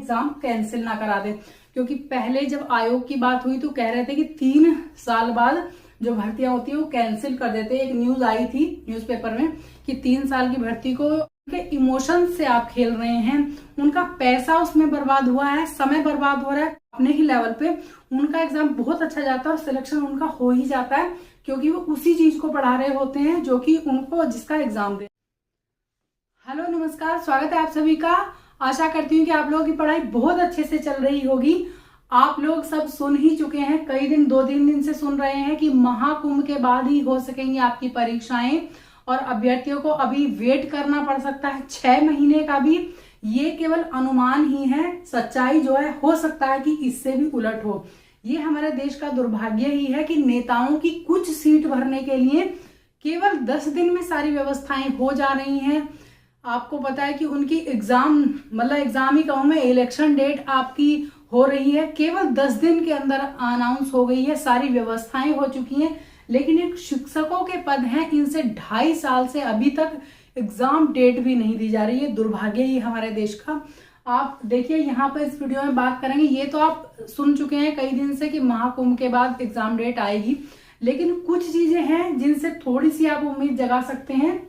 Exam cancel ना करा दे। क्योंकि पहले जब आयोग की बात हुई तो कह रहे थे कि 3 साल बाद जो भर्तियां होती है वो कैंसिल कर देते हैं। एक न्यूज आई थी न्यूज़पेपर में कि 3 साल की भर्ती को उनके इमोशन से आप खेल रहे हैं, उनका पैसा उसमें बर्बाद हुआ है, समय बर्बाद हो रहा है। अपने ही लेवल पे उनका एग्जाम बहुत अच्छा जाता है और सिलेक्शन उनका हो ही जाता है, क्योंकि वो उसी चीज को पढ़ा रहे होते हैं जो कि उनको जिसका एग्जाम दे। हेलो नमस्कार, स्वागत है आप सभी का। आशा करती हूँ कि आप लोगों की पढ़ाई बहुत अच्छे से चल रही होगी। आप लोग सब सुन ही चुके हैं, कई दिन 2-3 दिन से सुन रहे हैं कि महाकुंभ के बाद ही हो सकेंगी आपकी परीक्षाएं और अभ्यर्थियों को अभी वेट करना पड़ सकता है 6 महीने का भी। ये केवल अनुमान ही है, सच्चाई जो है हो सकता है कि इससे भी उलट हो। ये हमारे देश का दुर्भाग्य ही है कि नेताओं की कुछ सीट भरने के लिए केवल 10 दिन में सारी व्यवस्थाएं हो जा रही हैं। आपको पता है कि उनकी एग्जाम मतलब एग्जाम ही कहूं मैं, इलेक्शन डेट आपकी हो रही है, केवल 10 दिन के अंदर अनाउंस हो गई है, सारी व्यवस्थाएं हो चुकी हैं। लेकिन एक शिक्षकों के पद हैं, इनसे 2.5 साल से अभी तक एग्जाम डेट भी नहीं दी जा रही है। दुर्भाग्य ही हमारे देश का। आप देखिए यहाँ पर इस वीडियो में बात करेंगे, ये तो आप सुन चुके हैं कई दिन से कि महाकुंभ के बाद एग्जाम डेट आएगी, लेकिन कुछ चीजें हैं जिनसे थोड़ी सी आप उम्मीद जगा सकते हैं।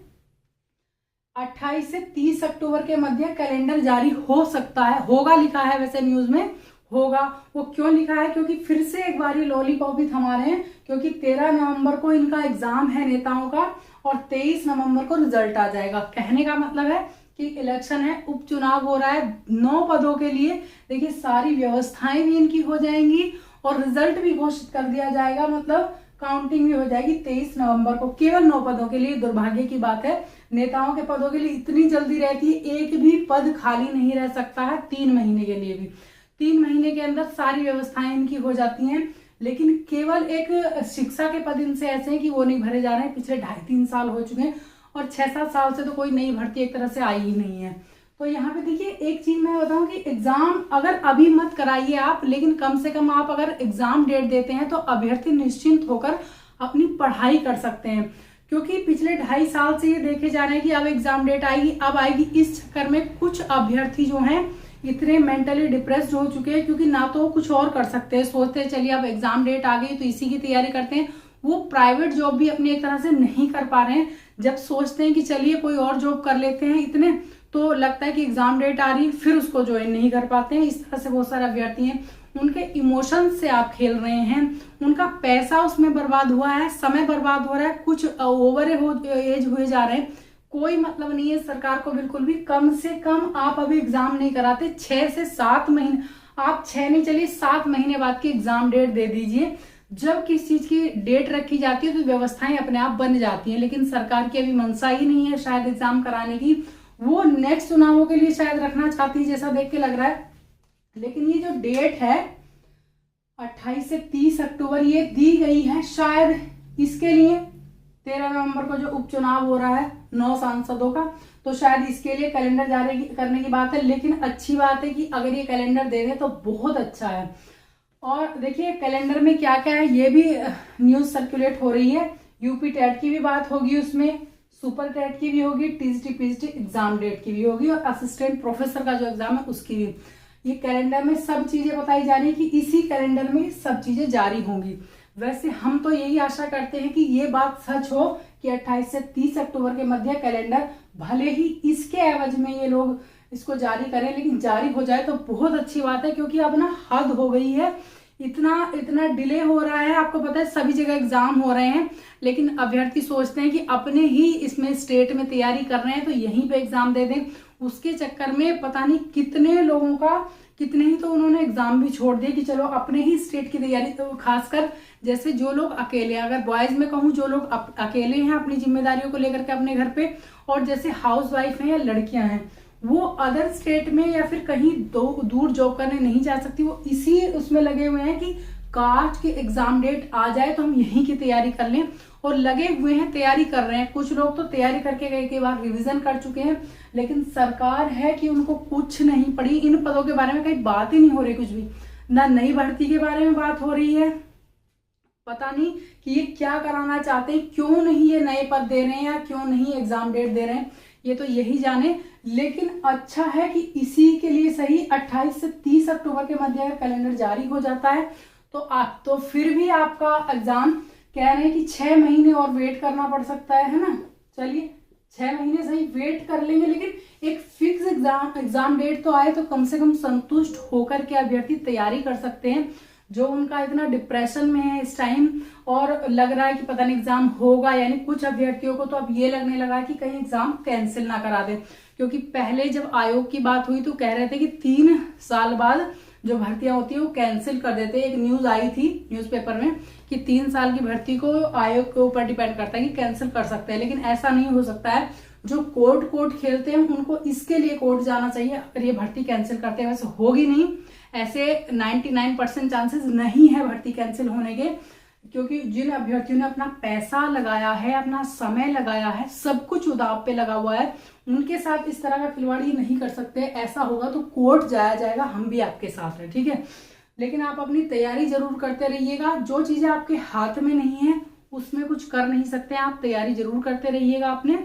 28 से 30 अक्टूबर के मध्य कैलेंडर जारी हो सकता है, होगा लिखा है वैसे न्यूज में, होगा। वो क्यों लिखा है? क्योंकि फिर से एक बार लॉलीपॉप भी थमा रहे हैं, क्योंकि 13 नवंबर को इनका एग्जाम है नेताओं का और 23 नवंबर को रिजल्ट आ जाएगा। कहने का मतलब है कि इलेक्शन है, उपचुनाव हो रहा है 9 पदों के लिए। देखिए सारी व्यवस्थाएं भी इनकी हो जाएंगी और रिजल्ट भी घोषित कर दिया जाएगा, मतलब काउंटिंग भी हो जाएगी 23 नवंबर को, केवल 9 पदों के लिए। दुर्भाग्य की बात है, नेताओं के पदों के लिए इतनी जल्दी रहती है, एक भी पद खाली नहीं रह सकता है 3 महीने के लिए भी। 3 महीने के अंदर सारी व्यवस्थाएं इनकी हो जाती हैं, लेकिन केवल एक शिक्षा के पद इनसे ऐसे हैं कि वो नहीं भरे जा रहे हैं। पिछले 2.5-3 साल हो चुके हैं और 6-7 साल से तो कोई नई भर्ती एक तरह से आई ही नहीं है। तो यहाँ पे देखिए एक चीज मैं बताऊं कि एग्जाम अगर अभी मत कराइए आप, लेकिन कम से कम आप अगर एग्जाम डेट देते हैं तो अभ्यर्थी निश्चिंत होकर अपनी पढ़ाई कर सकते हैं। क्योंकि पिछले 2.5 साल से ये देखे जा रहे हैं कि अब एग्जाम डेट आएगी, अब आएगी। इस चक्कर में कुछ अभ्यर्थी जो हैं इतने मेंटली डिप्रेस्ड हो चुके हैं, क्योंकि ना तो वो कुछ और कर सकते हैं, सोचते हैं चलिए अब एग्जाम डेट आ गई तो इसी की तैयारी करते हैं। वो प्राइवेट जॉब भी अपनी एक तरह से नहीं कर पा रहे हैं। जब सोचते हैं कि चलिए कोई और जॉब कर लेते हैं, इतने तो लगता है कि एग्जाम डेट आ रही, फिर उसको ज्वाइन नहीं कर पाते हैं। इस तरह से बहुत सारे अभ्यर्थी हैं, उनके इमोशन से आप खेल रहे हैं, उनका पैसा उसमें बर्बाद हुआ है, समय बर्बाद हो रहा है, कुछ ओवर एज हुए जा रहे हैं। कोई मतलब नहीं है सरकार को बिल्कुल भी। कम से कम आप अभी एग्जाम नहीं कराते, 6 से 7 महीने, आप 6 नहीं चलिए 7 महीने बाद की एग्जाम डेट दे दीजिए। जब किस चीज की डेट रखी जाती है तो व्यवस्थाएं अपने आप बन जाती हैं, लेकिन सरकार की अभी मंशा ही नहीं है शायद एग्जाम कराने की। वो नेक्स्ट चुनावों के लिए शायद रखना चाहती है जैसा देख के लग रहा है। लेकिन ये जो डेट है 28 से 30 अक्टूबर ये दी गई है शायद इसके लिए, 13 नवंबर को जो उपचुनाव हो रहा है 9 सांसदों का, तो शायद इसके लिए कैलेंडर जारी करने की बात है। लेकिन अच्छी बात है कि अगर ये कैलेंडर दे दे तो बहुत अच्छा है। और देखिए कैलेंडर में क्या क्या है ये भी न्यूज सर्कुलेट हो रही है। यूपी टेट की भी बात होगी, उसमें सुपर टेट की भी होगी, टीजीटी पीजीटी एग्जाम डेट की भी होगी और असिस्टेंट प्रोफेसर का जो एग्जाम है उसकी भी। ये कैलेंडर में सब चीजें बताई जा रही है कि इसी कैलेंडर में सब चीजें जारी होंगी। वैसे हम तो यही आशा करते हैं कि ये बात सच हो कि 28 से 30 अक्टूबर के मध्य कैलेंडर, भले ही इसके एवज में ये लोग इसको जारी करें, लेकिन जारी हो जाए तो बहुत अच्छी बात है। क्योंकि अब ना हद हो गई है, इतना डिले हो रहा है। आपको पता है सभी जगह एग्जाम हो रहे हैं, लेकिन अभ्यर्थी सोचते हैं कि अपने ही इसमें स्टेट में तैयारी कर रहे हैं तो यहीं पे एग्जाम दे दें। उसके चक्कर में पता नहीं कितने लोगों का, कितने ही तो उन्होंने एग्जाम भी छोड़ दिए कि चलो अपने ही स्टेट की तैयारी। तो खासकर जैसे जो लोग अकेले, अगर बॉयज में कहूँ, जो लोग अकेले हैं अपनी जिम्मेदारियों को लेकर के अपने घर पे, और जैसे हाउस वाइफ हैं या लड़कियां हैं, वो अदर स्टेट में या फिर कहीं दूर जॉब करने नहीं जा सकती, वो इसी उसमें लगे हुए हैं कि काश की एग्जाम डेट आ जाए तो हम यहीं की तैयारी कर लें। और लगे हुए हैं, तैयारी कर रहे हैं। कुछ लोग तो तैयारी करके कई बार रिवीजन कर चुके हैं, लेकिन सरकार है कि उनको कुछ नहीं पड़ी। इन पदों के बारे में कहीं बात ही नहीं हो रही, कुछ भी ना नई भर्ती के बारे में बात हो रही है। पता नहीं कि ये क्या कराना चाहते हैं, क्यों नहीं ये नए पद दे रहे हैं या क्यों नहीं एग्जाम डेट दे रहे हैं। ये तो यही जाने। लेकिन अच्छा है कि इसी के लिए सही 28 से 30 अक्टूबर के मध्य अगर कैलेंडर जारी हो जाता है तो फिर भी आपका एग्जाम कह रहे हैं कि 6 महीने और वेट करना पड़ सकता है ना। चलिए 6 महीने सही वेट कर लेंगे, लेकिन एक फिक्स एग्जाम डेट तो आए तो कम से कम संतुष्ट होकर के अभ्यर्थी तैयारी कर सकते हैं। जो उनका इतना डिप्रेशन में है इस टाइम और लग रहा है कि पता नहीं एग्जाम होगा, यानी कुछ अभ्यर्थियों को तो अब ये लगने लगा है कि कहीं एग्जाम कैंसिल ना करा दे। क्योंकि पहले जब आयोग की बात हुई तो कह रहे थे कि 3 साल बाद जो भर्तियां होती है वो कैंसिल कर देते हैं। एक न्यूज आई थी न्यूज़पेपर में कि 3 साल की भर्ती को आयोग के ऊपर डिपेंड करता है कि कैंसिल कर सकते हैं, लेकिन ऐसा नहीं हो सकता है। जो कोर्ट खेलते हैं उनको इसके लिए कोर्ट जाना चाहिए अगर ये भर्ती कैंसिल करते हैं। वैसे होगी नहीं, ऐसे 99% चांसेस नहीं है भर्ती कैंसिल होने के, क्योंकि जिन अभ्यर्थियों ने अपना पैसा लगाया है, अपना समय लगाया है, सब कुछ उदाव पे लगा हुआ है, उनके साथ इस तरह का खिलवाड़ ये नहीं कर सकते। ऐसा होगा तो कोर्ट जाया जाएगा, हम भी आपके साथ हैं, ठीक है। लेकिन आप अपनी तैयारी जरूर करते रहिएगा। जो चीजें आपके हाथ में नहीं है उसमें कुछ कर नहीं सकते, आप तैयारी जरूर करते रहिएगा अपने।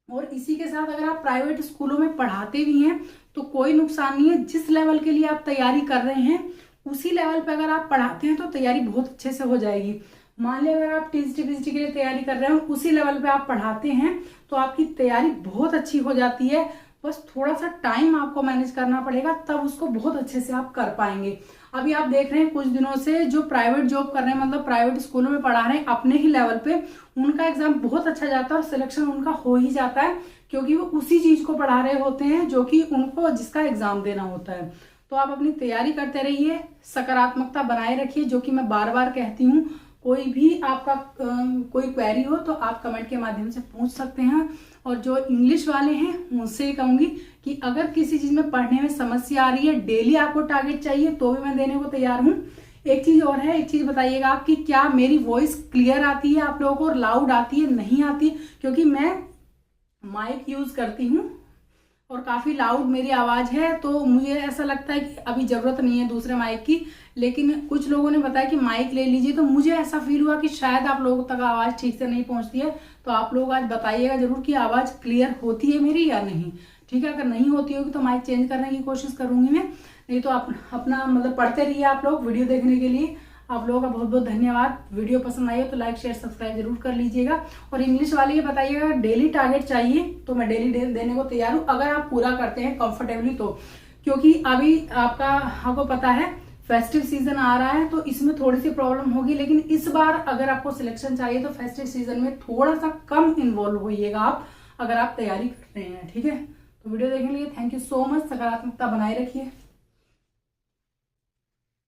और इसी के साथ अगर आप प्राइवेट स्कूलों में पढ़ाते भी हैं तो कोई नुकसान नहीं है। जिस लेवल के लिए आप तैयारी कर रहे हैं उसी लेवल पे अगर आप पढ़ाते हैं तो तैयारी बहुत अच्छे से हो जाएगी। मान लिया अगर आप टीजीटी के लिए तैयारी कर रहे हैं, उसी लेवल पे आप पढ़ाते हैं तो आपकी तैयारी बहुत अच्छी हो जाती है। बस थोड़ा सा टाइम आपको मैनेज करना पड़ेगा, तब उसको बहुत अच्छे से आप कर पाएंगे। अभी आप देख रहे हैं कुछ दिनों से जो प्राइवेट जॉब कर रहे हैं, मतलब प्राइवेट स्कूलों में पढ़ा रहे हैं अपने ही लेवल पे, उनका एग्जाम बहुत अच्छा जाता है और सिलेक्शन उनका हो ही जाता है, क्योंकि वो उसी चीज को पढ़ा रहे होते हैं जो कि उनको जिसका एग्जाम देना होता है। तो आप अपनी तैयारी करते रहिए, सकारात्मकता बनाए रखिए, जो कि मैं बार बार कहती हूँ। कोई भी आपका कोई क्वेरी हो तो आप कमेंट के माध्यम से पूछ सकते हैं। और जो इंग्लिश वाले हैं उनसे कहूंगी कि अगर किसी चीज में पढ़ने में समस्या आ रही है, डेली आपको टारगेट चाहिए तो भी मैं देने को तैयार हूँ। एक चीज और है, एक चीज बताइएगा आप कि क्या मेरी वॉइस क्लियर आती है आप लोगों को, और लाउड आती है, नहीं आती? क्योंकि मैं माइक यूज करती हूँ और काफी लाउड मेरी आवाज है, तो मुझे ऐसा लगता है कि अभी जरूरत नहीं है दूसरे माइक की। लेकिन कुछ लोगों ने बताया कि माइक ले लीजिए, तो मुझे ऐसा फील हुआ कि शायद आप लोगों तक आवाज ठीक से नहीं पहुंचती है। तो आप लोग आज बताइएगा जरूर कि आवाज क्लियर होती है मेरी या नहीं, ठीक है। अगर नहीं होती होगी तो माइक चेंज करने की कोशिश करूंगी मैं, नहीं तो आप अपना मतलब पढ़ते रहिए। आप लोग वीडियो देखने के लिए आप लोगों का बहुत बहुत धन्यवाद। वीडियो पसंद आई हो तो लाइक शेयर सब्सक्राइब जरूर कर लीजिएगा। और इंग्लिश वाले ये बताइएगा डेली टारगेट चाहिए तो मैं डेली देने को तैयार हूँ, अगर आप पूरा करते हैं कंफर्टेबली तो। क्योंकि अभी आपको पता है फेस्टिव सीजन आ रहा है तो इसमें थोड़ी सी प्रॉब्लम होगी, लेकिन इस बार अगर आपको सिलेक्शन चाहिए तो फेस्टिव सीजन में थोड़ा सा कम इन्वॉल्व होइएगा आप, अगर आप तैयारी कर रहे हैं, ठीक है। तो वीडियो देखने के लिए थैंक यू सो मच। सकारात्मकता बनाए रखिए।